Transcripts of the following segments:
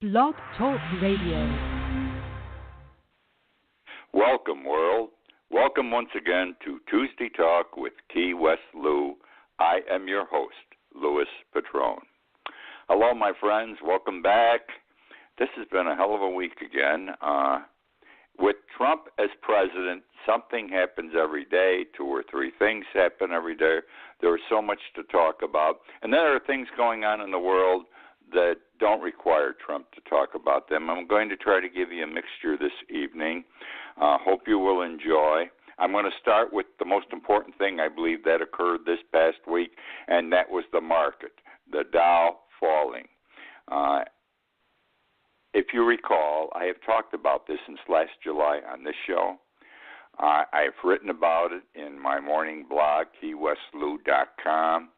Blog Talk Radio. Welcome, world. Welcome once again to Tuesday Talk with Key West Lou. I am your host, Louis Patrone. Hello, my friends. Welcome back. This has been a hell of a week again. With Trump as president, something happens every day. 2 or 3 things happen every day. There is so much to talk about. And then there are things going on in the world that don't require Trump to talk about them. I'm going to try to give you a mixture this evening. Hope you will enjoy. I'm going to start with the most important thing I believe that occurred this past week, and that was the market, the Dow falling. If you recall, I have talked about this since last July on this show. I have written about it in my morning blog, keywestlou.com.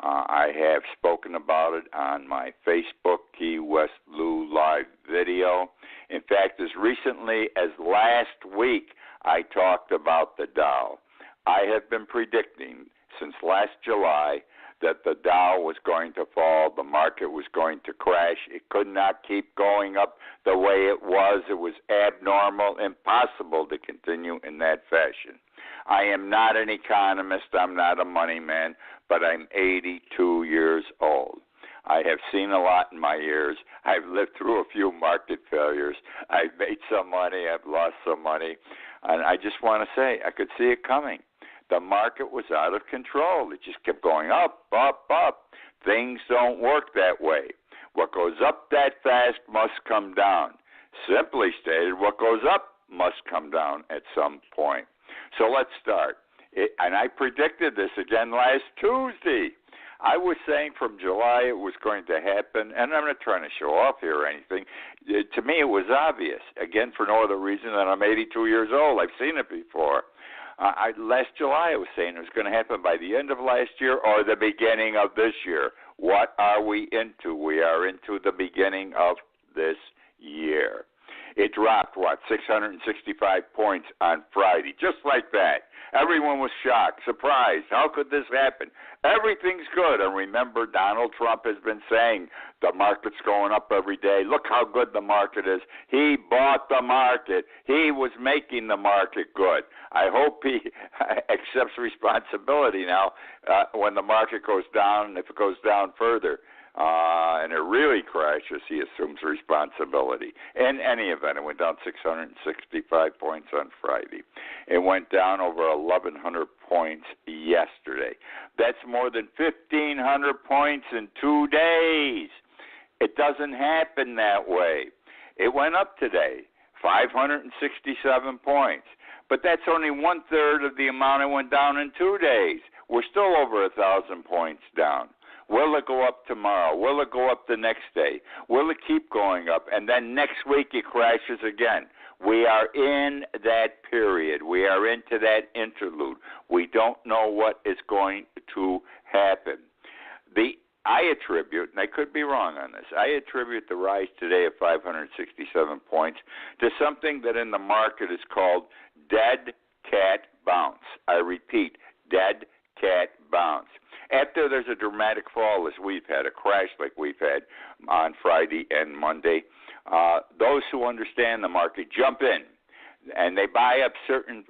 I have spoken about it on my Facebook, Key West Lou Live video. In fact, as recently as last week, I talked about the Dow. I have been predicting since last July that the Dow was going to fall, the market was going to crash. It could not keep going up the way it was. It was abnormal, impossible to continue in that fashion. I am not an economist, I'm not a money man, but I'm 82 years old. I have seen a lot in my years. I've lived through a few market failures. I've made some money, I've lost some money, and I just want to say I could see it coming. The market was out of control. It just kept going up, up, up. Things don't work that way. What goes up that fast must come down. Simply stated, what goes up must come down at some point. So let's start. And I predicted this again last Tuesday. I was saying from July it was going to happen, and I'm not trying to show off here or anything. To me, it was obvious. Again, for no other reason than I'm 82 years old. I've seen it before. Last July I was saying it was going to happen by the end of last year or the beginning of this year. What are we into? We are into the beginning of this year. It dropped, 665 points on Friday, just like that. Everyone was shocked, surprised. How could this happen? Everything's good. And remember, Donald Trump has been saying the market's going up every day. Look how good the market is. He bought the market. He was making the market good. I hope he accepts responsibility now when the market goes down, and if it goes down further. And it really crashes, he assumes responsibility. In any event, it went down 665 points on Friday. It went down over 1,100 points yesterday. That's more than 1,500 points in 2 days. It doesn't happen that way. It went up today, 567 points. But that's only 1/3 of the amount it went down in 2 days. We're still over 1,000 points down. Will it go up tomorrow? Will it go up the next day? Will it keep going up? And then next week it crashes again. We are in that period. We are into that interlude. We don't know what is going to happen. I attribute, and I could be wrong on this, I attribute the rise today of 567 points to something that in the market is called dead cat bounce. I repeat, dead cat bounce. After there's a dramatic fall, as we've had, a crash like we've had on Friday and Monday, those who understand the market jump in, and they buy up certain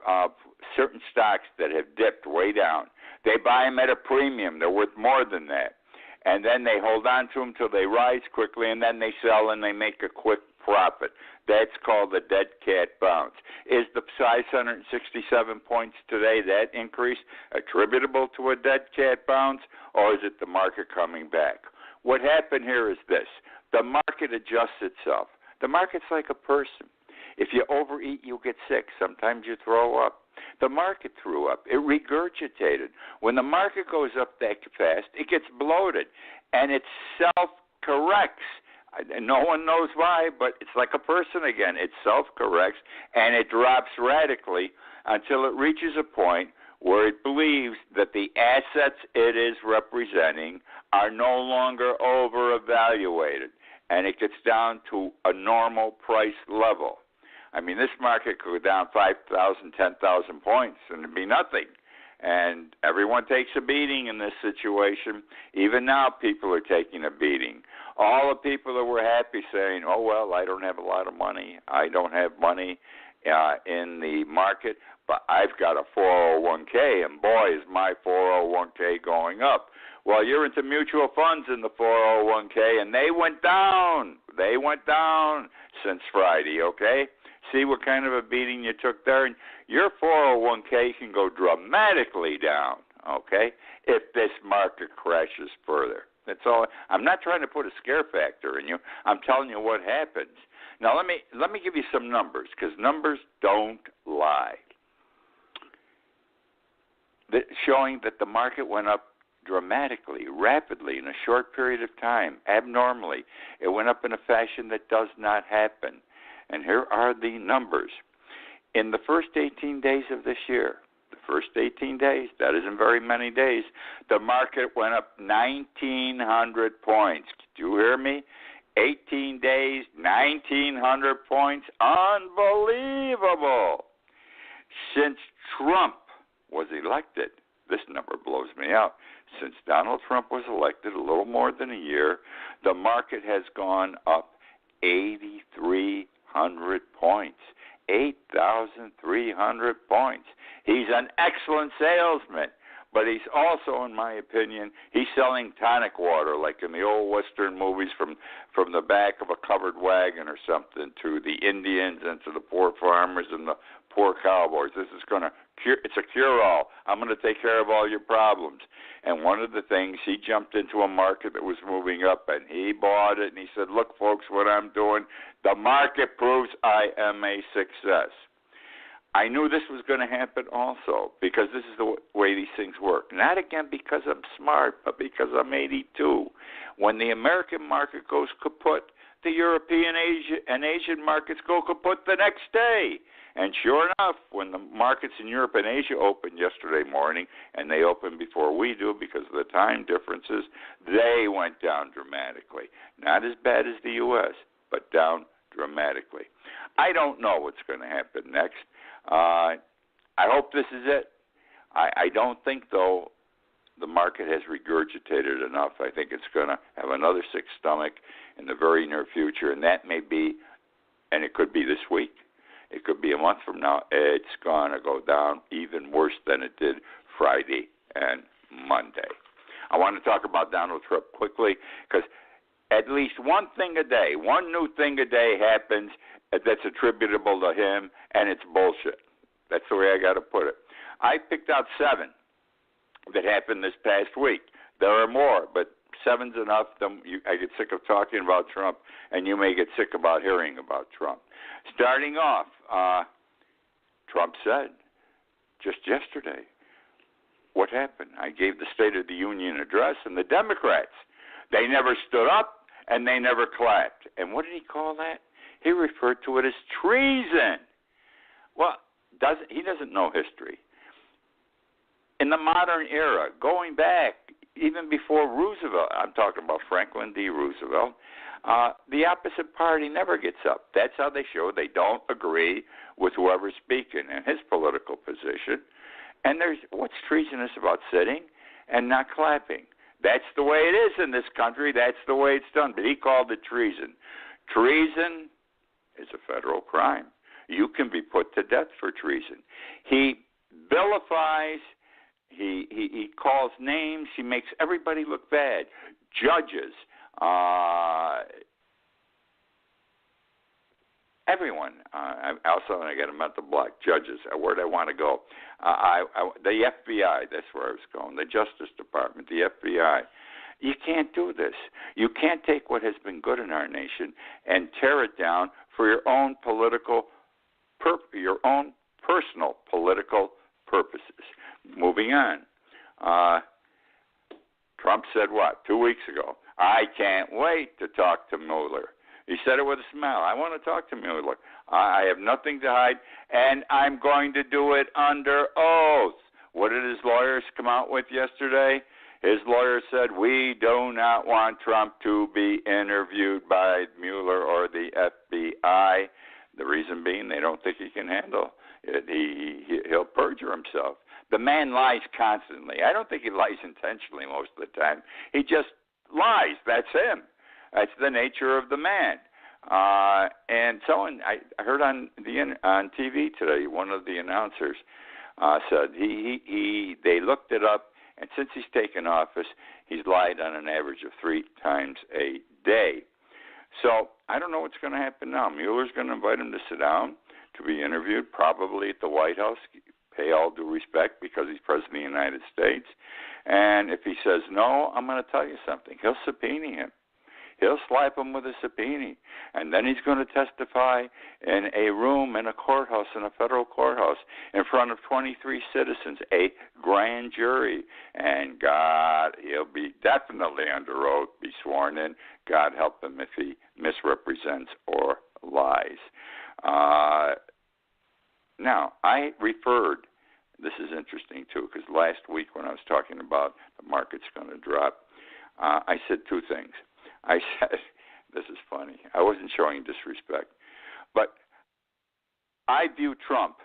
stocks that have dipped way down. They buy them at a premium. They're worth more than that. And then they hold on to them till they rise quickly, and then they sell and they make a quick profit. That's called the dead cat bounce. Is the 567 points today, that increase, attributable to a dead cat bounce, or is it the market coming back? What happened here is this. The market adjusts itself. The market's like a person. If you overeat, you get sick. Sometimes you throw up. The market threw up. It regurgitated. When the market goes up that fast, it gets bloated, and it self-corrects. No one knows why, but it's like a person again. It self-corrects, and it drops radically until it reaches a point where it believes that the assets it is representing are no longer over-evaluated, and it gets down to a normal price level. I mean, this market could go down 5,000, 10,000 points, and it'd be nothing. And everyone takes a beating in this situation. Even now, people are taking a beating. All the people that were happy saying, oh, well, I don't have a lot of money. I don't have money in the market, but I've got a 401k, and boy, is my 401k going up. Well, you're into mutual funds in the 401k, and they went down. They went down since Friday, okay? See what kind of a beating you took there? And your 401k can go dramatically down, okay, if this market crashes further. That's all. I'm not trying to put a scare factor in you. I'm telling you what happens. Now, let me give you some numbers, because numbers don't lie. Showing that the market went up dramatically, rapidly, in a short period of time, abnormally. It went up in a fashion that does not happen. And here are the numbers. In the first 18 days of this year, the first 18 days, that isn't very many days, the market went up 1,900 points. Did you hear me? 18 days, 1,900 points. Unbelievable. Since Trump was elected, this number blows me out. Since Donald Trump was elected, a little more than a year, the market has gone up 8,300 points. 8,300 points. He's an excellent salesman, but he's also, in my opinion, he's selling tonic water like in the old Western movies from the back of a covered wagon or something to the Indians and to the poor farmers and the poor cowboys. This is going to cure, it's a cure-all. I'm going to take care of all your problems. And one of the things, he jumped into a market that was moving up, and he bought it, and he said, look, folks, what I'm doing, the market proves I am a success. I knew this was going to happen also, because this is the way these things work. Not, again, because I'm smart, but because I'm 82. When the American market goes kaput, the European and Asian markets go kaput the next day. And sure enough, when the markets in Europe and Asia opened yesterday morning, and they opened before we do because of the time differences, they went down dramatically. Not as bad as the U.S., but down dramatically. I don't know what's going to happen next. I hope this is it. I don't think, though, the market has regurgitated enough. I think it's going to have another sick stomach in the very near future, and that may be, and it could be this week. It could be a month from now. It's going to go down even worse than it did Friday and Monday. I want to talk about Donald Trump quickly because at least one thing a day, one new thing a day happens that's attributable to him, and it's bullshit. That's the way I got to put it. I picked out 7 that happened this past week. There are more, but 7's enough. I get sick of talking about Trump, and you may get sick about hearing about Trump. Starting off, Trump said just yesterday, what happened? I gave the State of the Union address, and the Democrats, they never stood up, and they never clapped. And what did he call that? He referred to it as treason. Well, he doesn't know history. In the modern era, going back even before Roosevelt, I'm talking about Franklin D. Roosevelt, the opposite party never gets up. That's how they show they don't agree with whoever's speaking and his political position. And what's treasonous about sitting and not clapping? That's the way it is in this country. That's the way it's done. But he called it treason. Treason is a federal crime. You can be put to death for treason. He vilifies, he calls names, he makes everybody look bad. Judges, everyone. Also, I got a mental block. Judges, where'd I want to go? The FBI, that's where I was going. The Justice Department, the FBI. You can't do this. You can't take what has been good in our nation and tear it down for your own your own personal political purposes. Moving on. Trump said what? 2 weeks ago. I can't wait to talk to Mueller. He said it with a smile. I want to talk to Mueller. I have nothing to hide, and I'm going to do it under oath. What did his lawyers come out with yesterday? His lawyer said, we do not want Trump to be interviewed by Mueller or the FBI. The reason being they don't think he can handle it. He'll perjure himself. The man lies constantly. I don't think he lies intentionally most of the time. He just lies. That's him. That's the nature of the man. And someone I heard on TV today, one of the announcers said they looked it up, and since he's taken office, he's lied on an average of 3 times a day. So I don't know what's going to happen now. Mueller's going to invite him to sit down to be interviewed, probably at the White House. Pay all due respect because he's President of the United States. And if he says no, I'm going to tell you something. He'll subpoena him. He'll slap him with a subpoena. And then he's going to testify in a room in a courthouse, in a federal courthouse, in front of 23 citizens, a grand jury. And God, he'll be definitely under oath, be sworn in. God help him if he misrepresents or lies. Now, I referred, this is interesting too, because last week when I was talking about the market's going to drop, I said 2 things. I said, this is funny, I wasn't showing disrespect, but I view Trump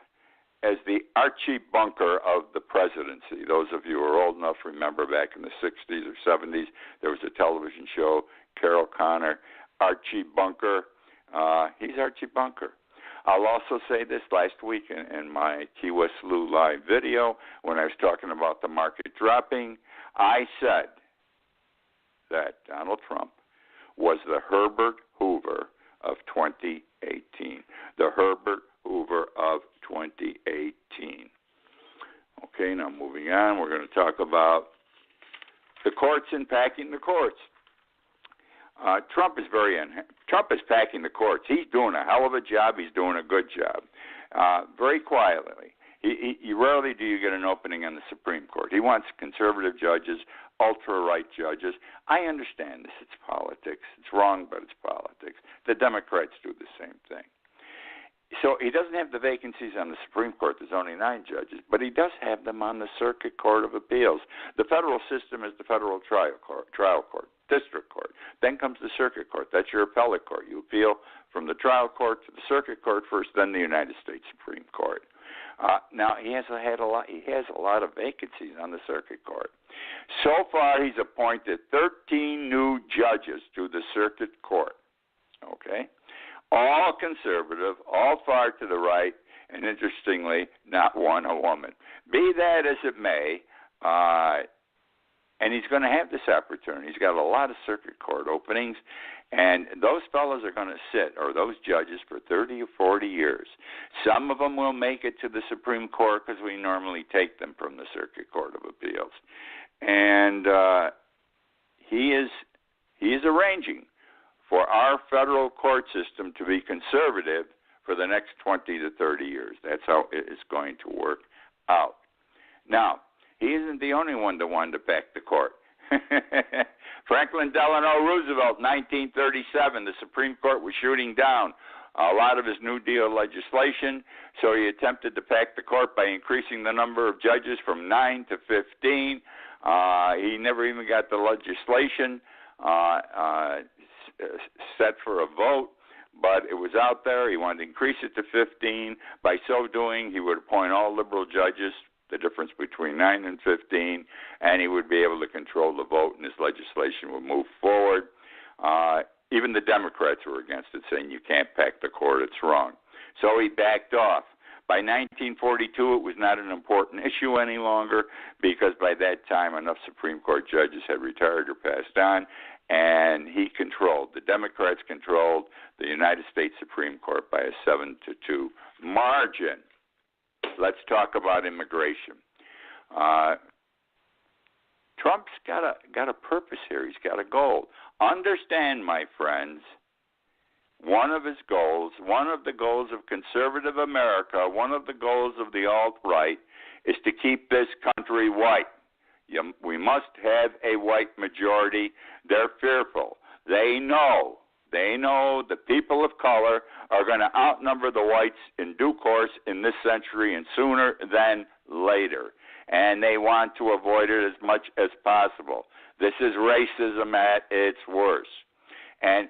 as the Archie Bunker of the presidency. Those of you who are old enough remember back in the 60s or 70s, there was a television show, Carol Connor, Archie Bunker. He's Archie Bunker. I'll also say this, last week in my Key West Lou live video, when I was talking about the market dropping, I said that Donald Trump was the Herbert Hoover of 2018. The Herbert Hoover of 2018. Okay, now moving on, we're going to talk about the courts and packing the courts. Trump is packing the courts. He's doing a hell of a job. He's doing a good job. Very quietly. He rarely do you get an opening on the Supreme Court. He wants conservative judges, ultra-right judges. I understand this. It's politics. It's wrong, but it's politics. The Democrats do the same thing. So he doesn't have the vacancies on the Supreme Court. There's only 9 judges, but he does have them on the Circuit Court of Appeals. The federal system is the federal trial court, district court. Then comes the Circuit Court. That's your appellate court. You appeal from the trial court to the Circuit Court first, then the United States Supreme Court. Now he has a lot of vacancies on the Circuit Court. So far, he's appointed 13 new judges to the Circuit Court. Okay. All conservative, all far to the right, and interestingly, not one a woman. Be that as it may, and he's going to have this opportunity. He's got a lot of circuit court openings, and those fellows are going to sit, or those judges, for 30 or 40 years. Some of them will make it to the Supreme Court because we normally take them from the Circuit Court of Appeals. And he is arranging for our federal court system to be conservative for the next 20 to 30 years. That's how it is going to work out. Now, he isn't the only one that wanted to pack the court. Franklin Delano Roosevelt, 1937, the Supreme Court was shooting down a lot of his New Deal legislation, so he attempted to pack the court by increasing the number of judges from 9 to 15. He never even got the legislation set for a vote, but it was out there. He wanted to increase it to 15. By so doing, he would appoint all liberal judges, the difference between 9 and 15, and he would be able to control the vote, and his legislation would move forward. Even the Democrats were against it, saying you can't pack the court, it's wrong. So he backed off. By 1942, it was not an important issue any longer because by that time, enough Supreme Court judges had retired or passed on, and he controlled. The Democrats controlled the United States Supreme Court by a 7-2 margin. Let's talk about immigration. Trump's got a purpose here. He's got a goal. Understand, my friends, one of his goals, one of the goals of conservative America, one of the goals of the alt-right is to keep this country white. We must have a white majority. They're fearful. They know the people of color are going to outnumber the whites in due course in this century and sooner than later. And they want to avoid it as much as possible. This is racism at its worst. And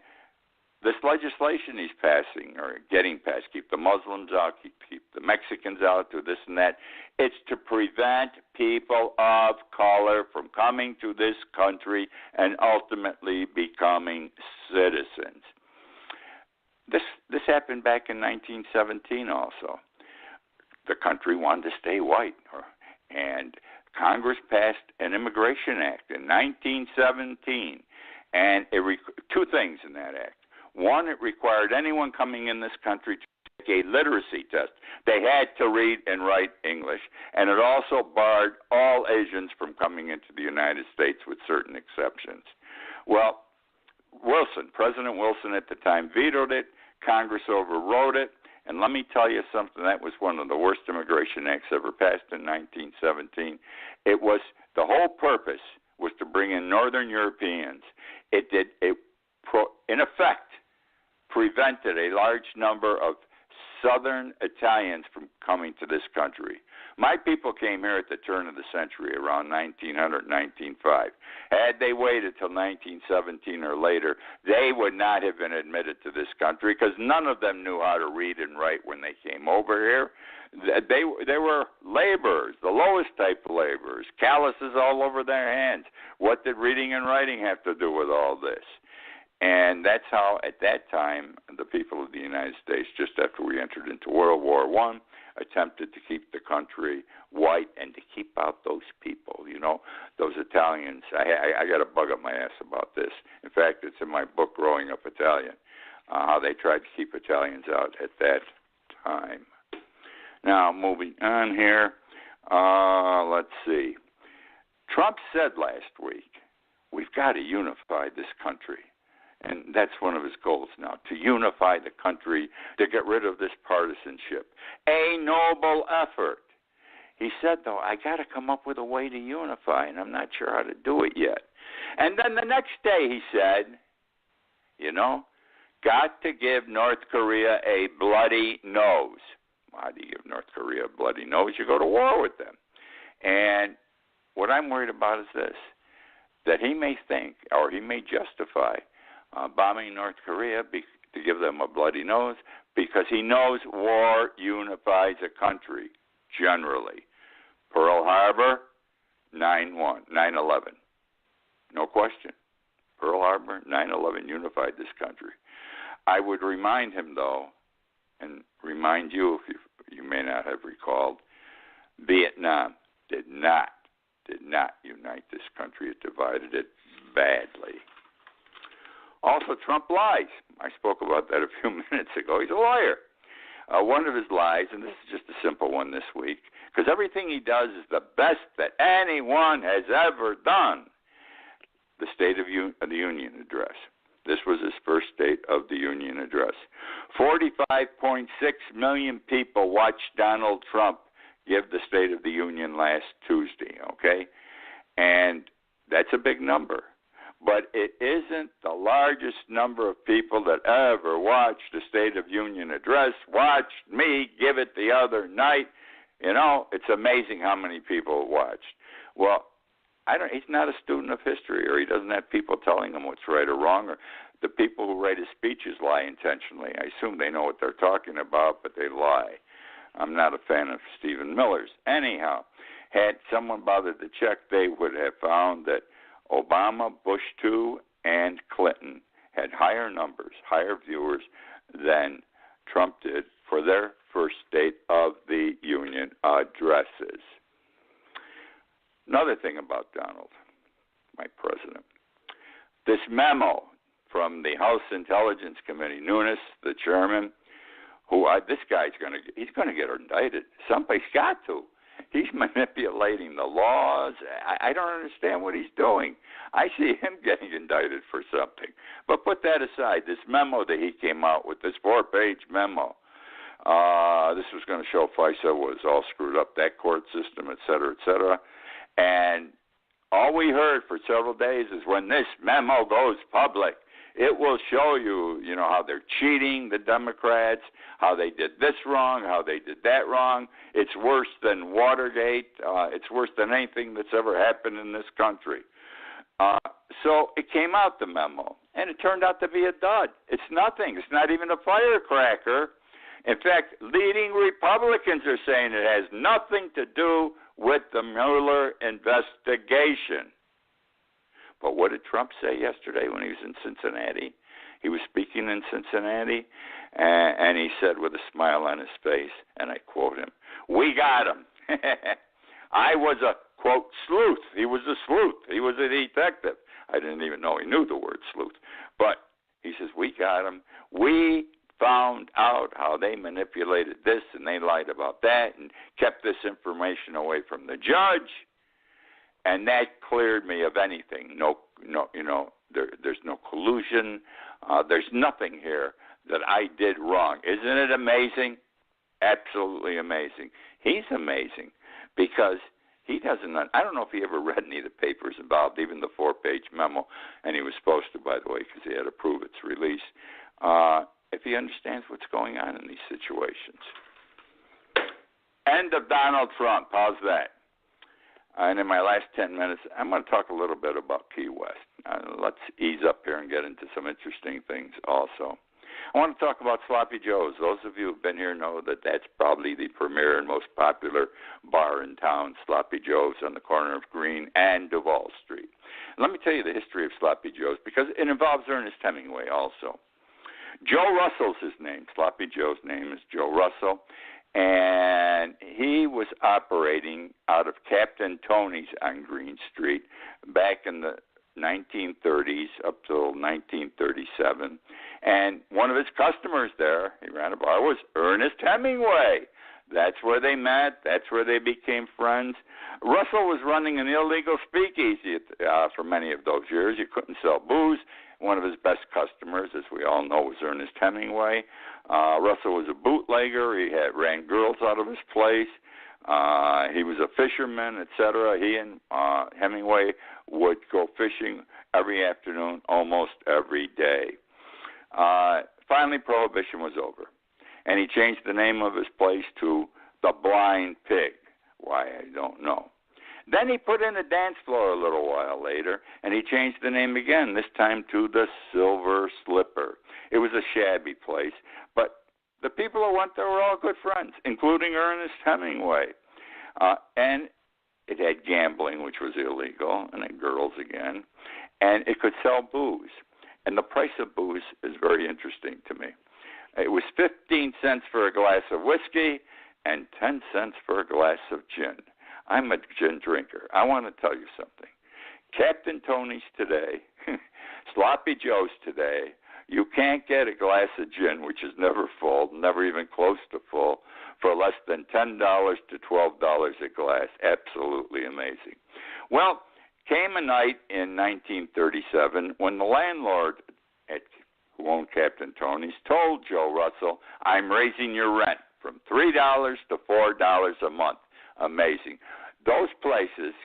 this legislation he's passing or getting passed, keep the Muslims out, keep the Mexicans out, do this and that, it's to prevent people of color from coming to this country and ultimately becoming citizens. This happened back in 1917 also. The country wanted to stay white, and Congress passed an Immigration Act in 1917, and two things in that act. One, it required anyone coming in this country to take a literacy test. They had to read and write English, and it also barred all Asians from coming into the United States with certain exceptions. Well, President Wilson at the time vetoed it. Congress overrode it. And let me tell you something, that was one of the worst immigration acts ever passed in 1917. The whole purpose was to bring in Northern Europeans. In effect, prevented a large number of Southern Italians from coming to this country. My people came here at the turn of the century, around 1900, 1905. Had they waited till 1917 or later, they would not have been admitted to this country because none of them knew how to read and write when they came over here. They were laborers, the lowest type of laborers, calluses all over their hands. What did reading and writing have to do with all this? And that's how, at that time, the people of the United States, just after we entered into World War I, attempted to keep the country white and to keep out those people, those Italians. I got a bug up my ass about this. In fact, it's in my book, Growing Up Italian, how they tried to keep Italians out at that time. Now, moving on here, let's see. Trump said last week, we've got to unify this country. And that's one of his goals now, to unify the country, to get rid of this partisanship. A noble effort. He said, though, I got to come up with a way to unify, and I'm not sure how to do it yet. And then the next day he said, got to give North Korea a bloody nose. How do you give North Korea a bloody nose? You go to war with them. And what I'm worried about is this, that he may think, or he may justify, bombing North Korea to give them a bloody nose because he knows war unifies a country, generally. Pearl Harbor, 9/11. No question. Pearl Harbor, 9/11 unified this country. I would remind him, though, and remind you, if you may not have recalled, Vietnam did not unite this country. It divided it badly. Also, Trump lies. I spoke about that a few minutes ago. He's a liar. One of his lies, and this is just a simple one this week, because everything he does is the best that anyone has ever done. The State of the Union address. This was his first State of the Union address. 45.6 million people watched Donald Trump give the State of the Union last Tuesday, okay? And that's a big number. But it isn't the largest number of people that ever watched a State of Union address. Watched me give it the other night. It's amazing how many people watched. Well, he's not a student of history, or he doesn't have people telling him what's right or wrong, or the people who write his speeches lie intentionally. I assume they know what they're talking about, but they lie. I'm not a fan of Stephen Miller's. Anyhow, had someone bothered to check, they would have found that Obama, Bush II, and Clinton had higher numbers, higher viewers than Trump did for their first State of the Union addresses. Another thing about Donald, my president, this memo from the House Intelligence Committee, Nunes, the chairman, this guy's going to get indicted. Somebody's got to. He's manipulating the laws. I don't understand what he's doing. I see him getting indicted for something. But put that aside. This memo that he came out with, this 4-page memo, this was going to show FISA was all screwed up, that court system, et cetera, et cetera. And all we heard for several days is when this memo goes public, it will show you, how they're cheating, the Democrats, how they did this wrong, how they did that wrong. It's worse than Watergate. It's worse than anything that's ever happened in this country. So it came out, the memo, and it turned out to be a dud. It's nothing. It's not even a firecracker. In fact, leading Republicans are saying it has nothing to do with the Mueller investigation. But what did Trump say yesterday when he was in Cincinnati? He was speaking in Cincinnati, and he said with a smile on his face, and I quote him, "We got him." I was a, quote, sleuth. He was a sleuth. He was a detective. I didn't even know he knew the word sleuth. But he says, "We got him. We found out how they manipulated this and they lied about that and kept this information away from the judge. And that cleared me of anything. There's no collusion. There's nothing here that I did wrong." Isn't it amazing? Absolutely amazing. He's amazing because he doesn't. I don't know if he ever read any of the papers involved, even the 4-page memo, and he was supposed to, by the way, because he had to prove its release. If he understands what's going on in these situations. End of Donald Trump. How's that? And in my last 10 minutes, I'm going to talk a little bit about Key West. Let's ease up here and get into some interesting things also. I want to talk about Sloppy Joe's. Those of you who have been here know that that's probably the premier and most popular bar in town, Sloppy Joe's on the corner of Green and Duval Street. And let me tell you the history of Sloppy Joe's because it involves Ernest Hemingway also. Joe Russell's his name. Sloppy Joe's name is Joe Russell. And he was operating out of Captain Tony's on Green Street back in the 1930s up till 1937. And one of his customers there, he ran a bar, was Ernest Hemingway. That's where they met. That's where they became friends. Russell was running an illegal speakeasy for many of those years. You couldn't sell booze. One of his best customers, as we all know, was Ernest Hemingway. Russell was a bootlegger. He ran girls out of his place. He was a fisherman, etc. He and Hemingway would go fishing every afternoon, almost every day. Finally, Prohibition was over, and he changed the name of his place to the Blind Pig. Why, I don't know. Then he put in a dance floor a little while later, and he changed the name again, this time to the Silver Slipper. It was a shabby place, but the people who went there were all good friends, including Ernest Hemingway. And it had gambling, which was illegal, and then girls again, and it could sell booze. And the price of booze is very interesting to me. It was 15 cents for a glass of whiskey and 10 cents for a glass of gin. I'm a gin drinker. I want to tell you something. Captain Tony's today, Sloppy Joe's today, you can't get a glass of gin, which is never full, never even close to full, for less than $10 to $12 a glass. Absolutely amazing. Well, came a night in 1937 when the landlord who owned Captain Tony's told Joe Russell, "I'm raising your rent from $3 to $4 a month." Amazing. Those places,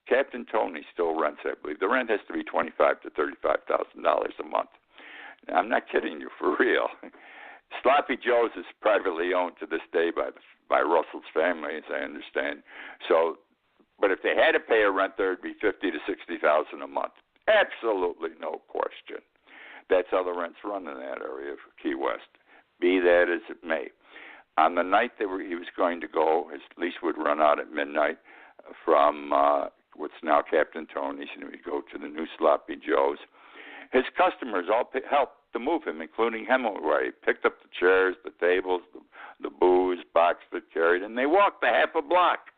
Captain Tony still rents, I believe. The rent has to be $25,000 to $35,000 a month. I'm not kidding you, for real. Sloppy Joe's is privately owned to this day by Russell's family, as I understand. So, but if they had to pay a rent there, it'd be $50,000 to $60,000 a month. Absolutely no question. That's how the rents run in that area of Key West. Be that as it may. On the night he was going to go, his lease would run out at midnight from what's now Captain Tony's, and he would go to the new Sloppy Joe's. His customers all helped to move him, including Hemingway. Picked up the chairs, the tables, the booze, box that carried, and they walked the half a block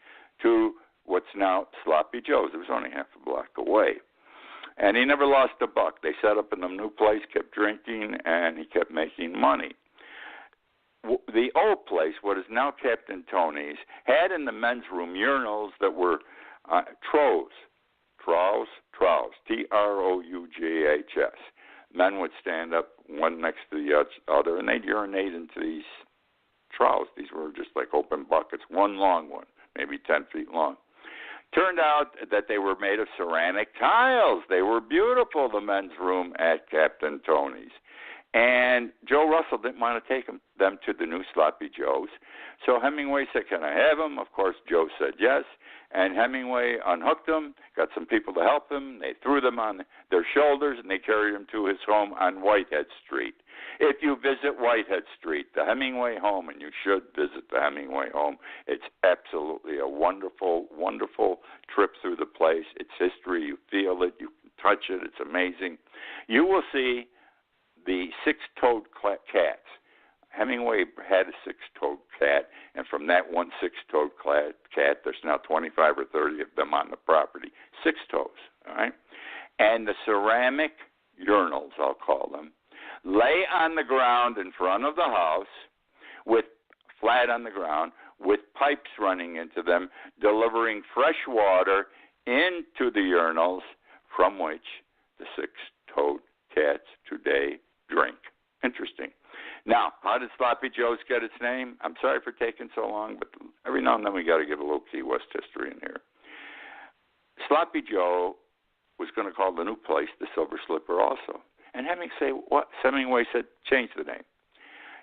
to what's now Sloppy Joe's. It was only half a block away. And he never lost a buck. They set up in the new place, kept drinking, and he kept making money. The old place, what is now Captain Tony's, had in the men's room urinals that were troughs, T-R-O-U-G-H-S. Men would stand up one next to the other, and they'd urinate into these troughs. These were just like open buckets, one long one, maybe 10 feet long. Turned out that they were made of ceramic tiles. They were beautiful, the men's room at Captain Tony's. And Joe Russell didn't want to take them to the new Sloppy Joe's. So Hemingway said, can I have them? Of course, Joe said yes. And Hemingway unhooked them, got some people to help him. They threw them on their shoulders, and they carried him to his home on Whitehead Street. If you visit Whitehead Street, the Hemingway home, and you should visit the Hemingway home, it's absolutely a wonderful, wonderful trip through the place. It's history. You feel it. You can touch it. It's amazing. You will see the six-toed cats. Hemingway had a six-toed cat, and from that one six-toed cat, there's now 25 or 30 of them on the property. Six toes, all right? And the ceramic urinals, I'll call them, lay on the ground in front of the house, flat on the ground, with pipes running into them, delivering fresh water into the urinals from which the six-toed cats today drink. Interesting. Now, how did Sloppy Joe's get its name? I'm sorry for taking so long, but every now and then we got to give a little Key West history in here. Sloppy Joe was going to call the new place the Silver Slipper also. And Hemingway said, change the name.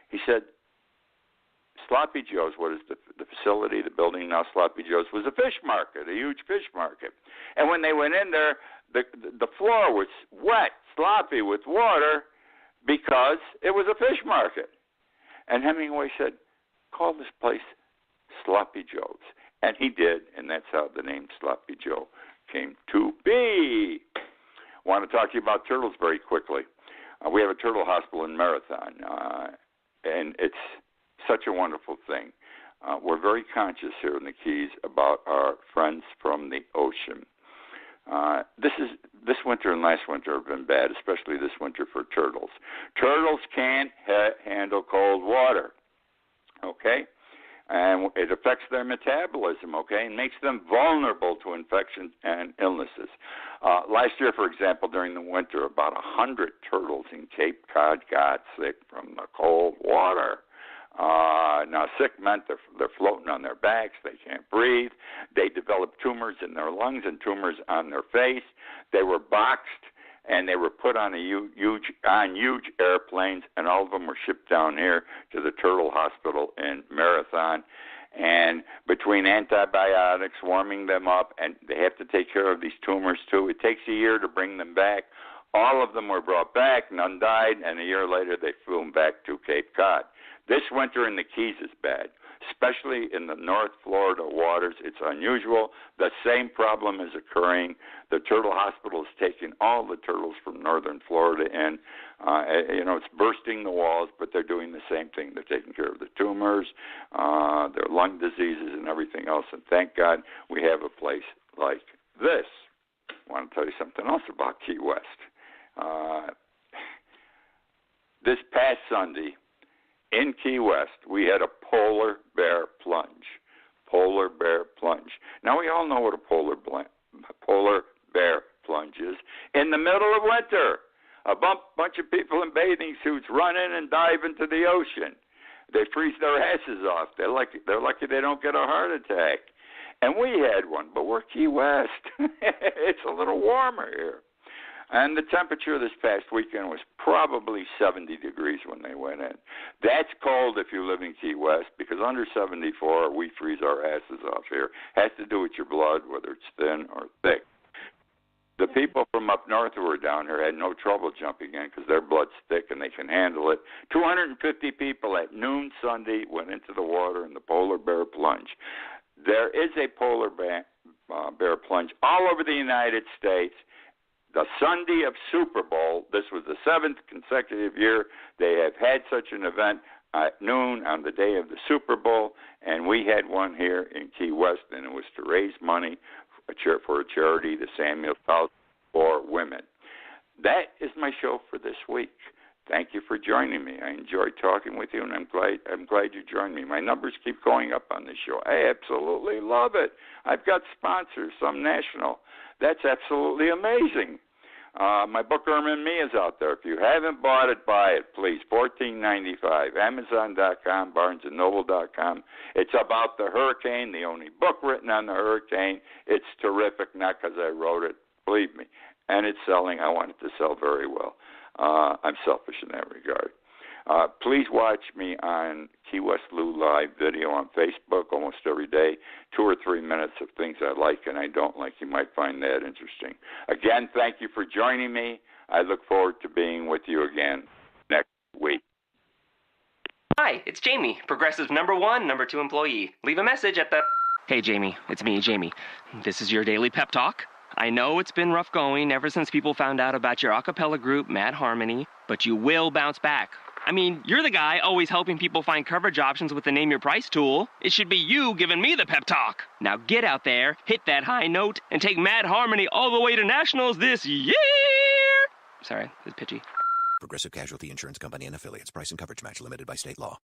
He said, Sloppy Joe's, what is the facility, the building now, Sloppy Joe's, was a fish market, a huge fish market. And when they went in there, the floor was wet, sloppy with water, because it was a fish market. And Hemingway said, call this place Sloppy Joe's. And he did, and that's how the name Sloppy Joe came to be. I want to talk to you about turtles very quickly. We have a turtle hospital in Marathon, and it's such a wonderful thing. We're very conscious here in the Keys about our friends from the ocean. This winter and last winter have been bad, especially this winter for turtles. Turtles can't handle cold water, okay? And it affects their metabolism, okay, and makes them vulnerable to infections and illnesses. Last year, for example, during the winter, about 100 turtles in Cape Cod got sick from the cold water. Now, sick meant they're floating on their backs. They can't breathe. They developed tumors in their lungs and tumors on their face. They were boxed, and they were put on huge airplanes, and all of them were shipped down here to the Turtle Hospital in Marathon. And between antibiotics, warming them up, and they have to take care of these tumors too. It takes a year to bring them back. All of them were brought back. None died, and a year later they flew them back to Cape Cod. This winter in the Keys is bad, especially in the North Florida waters. It's unusual. The same problem is occurring. The Turtle Hospital is taking all the turtles from northern Florida in. It's bursting the walls, but they're doing the same thing. They're taking care of the tumors, their lung diseases, and everything else. And thank God we have a place like this. I want to tell you something else about Key West. This past Sunday, in Key West, we had a polar bear plunge. Polar bear plunge. Now, we all know what a polar bear plunge is. In the middle of winter, a bunch of people in bathing suits run in and dive into the ocean. They freeze their asses off. They're lucky they don't get a heart attack. And we had one, but we're Key West. It's a little warmer here. And the temperature this past weekend was probably 70 degrees when they went in. That's cold if you live in Key West, because under 74, we freeze our asses off here. Has to do with your blood, whether it's thin or thick. The people from up north who were down here had no trouble jumping in because their blood's thick and they can handle it. 250 people at noon Sunday went into the water in the polar bear plunge. There is a polar bear plunge all over the United States. The Sunday of Super Bowl, this was the 7th consecutive year they have had such an event at noon on the day of the Super Bowl, and we had one here in Key West, and it was to raise money for a charity, the Samuel House for Women. That is my show for this week. Thank you for joining me. I enjoyed talking with you, and I'm glad you joined me. My numbers keep going up on this show. I absolutely love it. I've got sponsors, some national. That's absolutely amazing. My book, Irma and Me, is out there. If you haven't bought it, buy it, please. $14.95. Amazon.com, BarnesandNoble.com. It's about the hurricane, the only book written on the hurricane. It's terrific, not because I wrote it, believe me. And it's selling. I want it to sell very well. I'm selfish in that regard. Please watch me on Key West Lou Live video on Facebook almost every day. 2 or 3 minutes of things I like and I don't like. You might find that interesting. Again, thank you for joining me. I look forward to being with you again next week. Hi, it's Jamie, Progressive #1, #2 employee. Leave a message at the... Hey, Jamie, it's me, Jamie. This is your daily pep talk. I know it's been rough going ever since people found out about your a cappella group, Mad Harmony, but you will bounce back. I mean, you're the guy always helping people find coverage options with the Name Your Price tool. It should be you giving me the pep talk. Now get out there, hit that high note, and take Mad Harmony all the way to nationals this year! Sorry, it's pitchy. Progressive Casualty Insurance Company and Affiliates. Price and coverage match limited by state law.